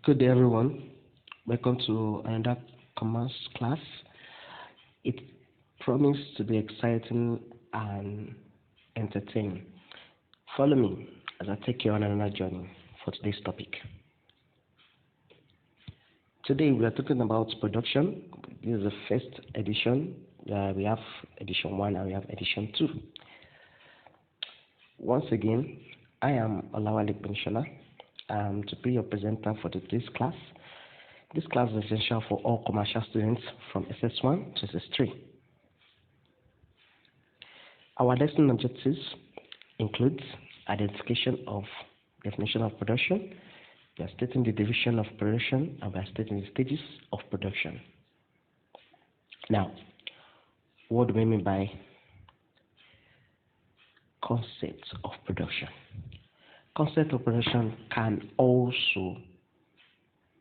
Good day, everyone. Welcome to another commerce class. It promises to be exciting and entertaining. Follow me as I take you on another journey for today's topic. Today we are talking about production. This is the first edition. We have edition 1 and we have edition 2. Once again, I am Gbenusola. To be your presenter for today's class. This class is essential for all commercial students from SS1 to SS3. Our lesson objectives include identification of definition of production. We are stating the division of production and we are stating the stages of production. Now, what do we mean by concept of production? Concept of production can also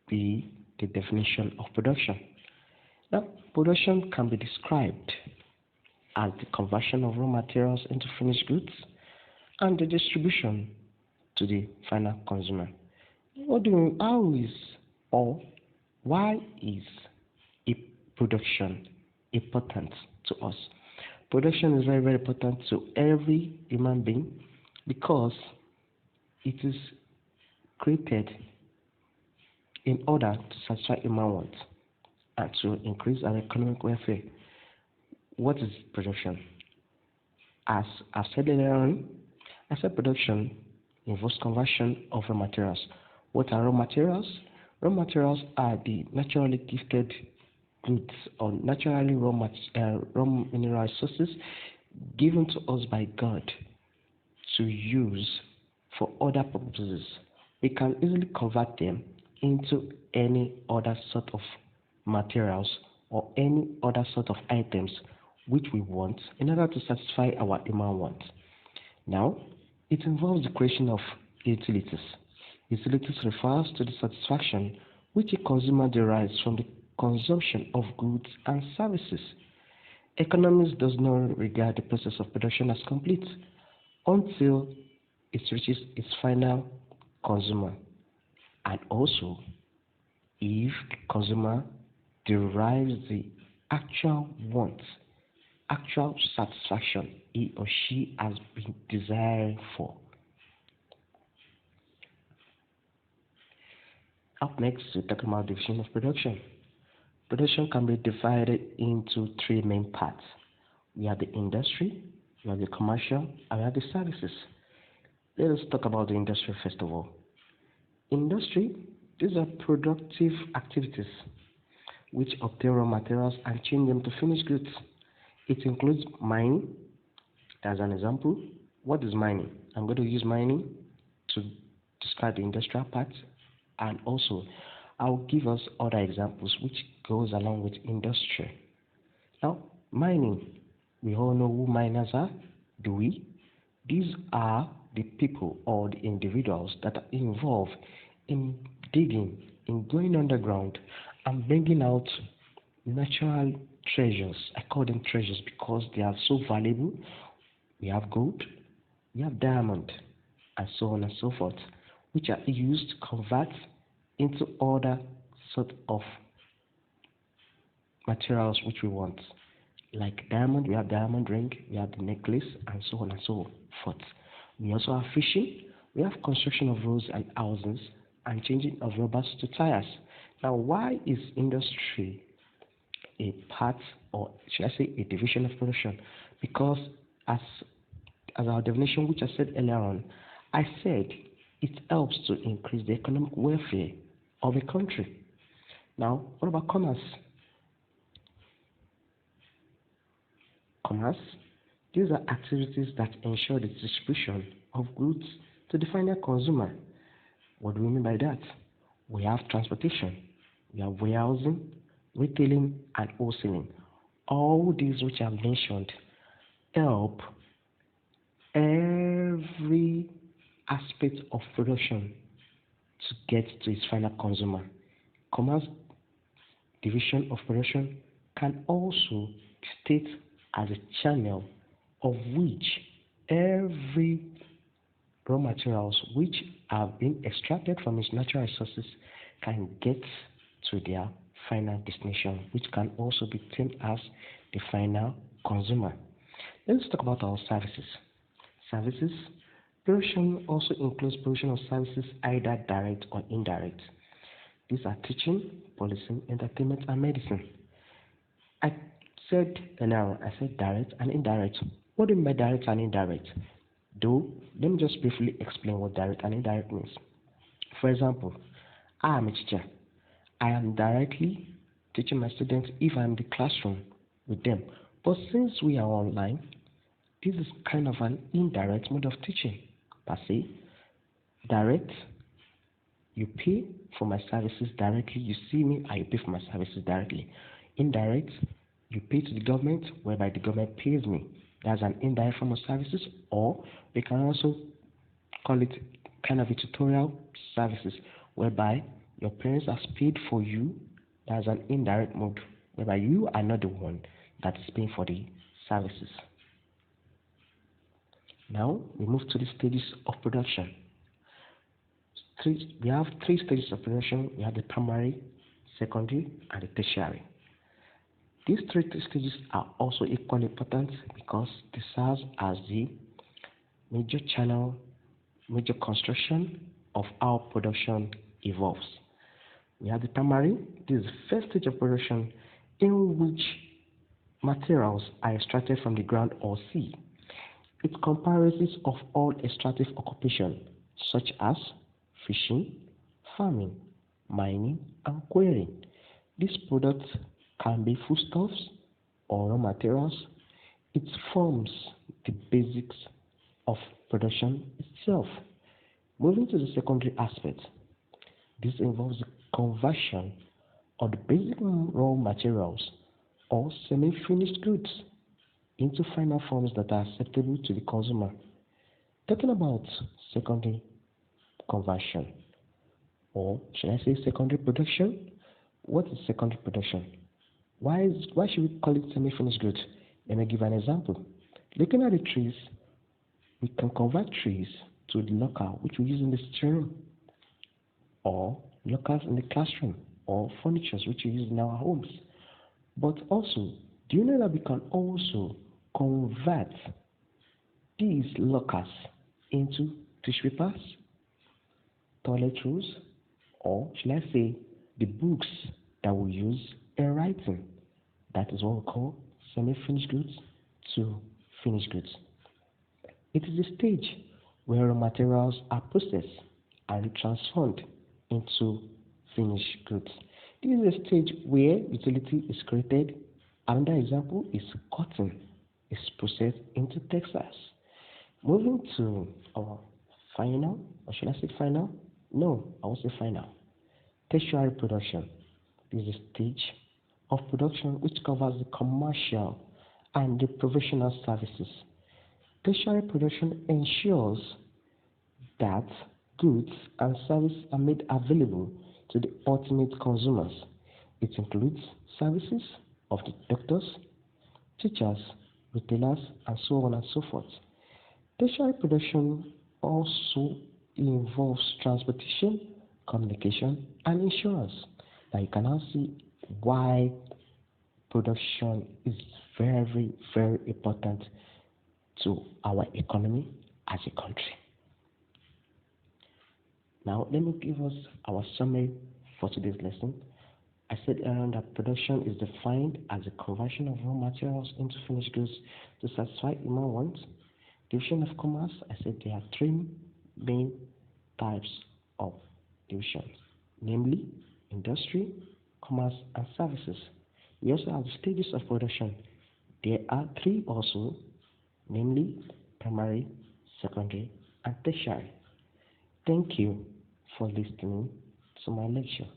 be the definition of production. Now, production can be described as the conversion of raw materials into finished goods and the distribution to the final consumer. Why is a production important to us? Production is very, very important to every human being because it is created in order to satisfy human wants and to increase our economic welfare. What is production? As I said earlier on, production involves conversion of raw materials. What are raw materials? Raw materials are the naturally gifted goods or naturally raw mineral resources given to us by God to use for other purposes. We can easily convert them into any other sort of materials or any other sort of items which we want in order to satisfy our human wants. Now, it involves the creation of utilities. Utilities refers to the satisfaction which a consumer derives from the consumption of goods and services. Economics does not regard the process of production as complete until it reaches its final consumer, and also if the consumer derives the actual wants, actual satisfaction he or she has been desiring for. Up next, we talk about division of production. Production can be divided into three main parts. We have the industry, we have the commercial, and we have the services. Let us talk about the industry first of all. Industry, these are productive activities which obtain raw materials and change them to finished goods. It includes mining. As an example, what is mining? I'm going to use mining to describe the industrial part, and also I'll give us other examples which goes along with industry. Now, mining, we all know who miners are, do we? These are the people or the individuals that are involved in digging, in going underground and bringing out natural treasures. I call them treasures because they are so valuable. We have gold, we have diamond, and so on and so forth, which are used to convert into other sort of materials which we want. Like diamond, we have diamond ring, we have the necklace, and so on and so forth. We also have fishing, we have construction of roads and houses, and changing of rubbers to tires. Now, why is industry a part, or should I say a division of production? Because as our definition, which I said earlier on, I said it helps to increase the economic welfare of a country. Now, what about commerce? Commerce, these are activities that ensure the distribution of goods to the final consumer. What do we mean by that? We have transportation, we have warehousing, retailing, and wholesaling. All these which I've mentioned help every aspect of production to get to its final consumer. Commerce division of production can also state as a channel of which every raw materials which have been extracted from its natural resources can get to their final destination, which can also be termed as the final consumer. Let's talk about our services. Services production also includes production of services either direct or indirect. These are teaching, policing, entertainment, and medicine. I said earlier, I said direct and indirect. What do you mean by direct and indirect? Though, let me just briefly explain what direct and indirect means. For example, I am a teacher. I am directly teaching my students if I'm in the classroom with them. But since we are online, this is kind of an indirect mode of teaching. Per se, direct, you pay for my services directly. You see me, I pay for my services directly. Indirect, you pay to the government, whereby the government pays me. That's an indirect form of services, or we can also call it kind of a tutorial services, whereby your parents has paid for you. That's an indirect mode, whereby you are not the one that is paying for the services. Now we move to the stages of production. We have three stages of production. We have the primary, secondary, and the tertiary. These three stages are also equally important because they serve as the major channel, major construction of how production evolves. We have the primary. This is the first stage of production in which materials are extracted from the ground or sea. It comprises of all extractive occupation such as fishing, farming, mining, and quarrying. These products can be foodstuffs or raw materials. It forms the basics of production itself. Moving to the secondary aspect, this involves the conversion of the basic raw materials or semi-finished goods into final forms that are acceptable to the consumer. Talking about secondary conversion, or should I say secondary production? What is secondary production? Why should we call it semi-finished goods? Let me give an example. Looking at the trees, we can convert trees to the locker which we use in the sitting room, or lockers in the classroom, or furniture which we use in our homes. But also, do you know that we can also convert these lockers into tissue papers, toilet rolls, or should I say the books that we use in writing? That is what we call semi-finished goods to finished goods. It is a stage where raw materials are processed and transformed into finished goods. This is a stage where utility is created. Another example is cotton is processed into textiles. Moving to our final, or should I say final? No, I won't say final. Tertiary production. This is a stage of production which covers the commercial and the professional services. Tertiary production ensures that goods and services are made available to the ultimate consumers. It includes services of the doctors, teachers, retailers, and so on and so forth. Tertiary production also involves transportation, communication, and insurance. Now you can now see why production is very, very important to our economy as a country. Now let me give us our summary for today's lesson. I said earlier that production is defined as the conversion of raw materials into finished goods to satisfy human wants. Division of commerce, I said there are three main types of divisions, namely industry, commerce, and services. We also have the stages of production. There are three also, namely primary, secondary, and tertiary. Thank you for listening to my lecture.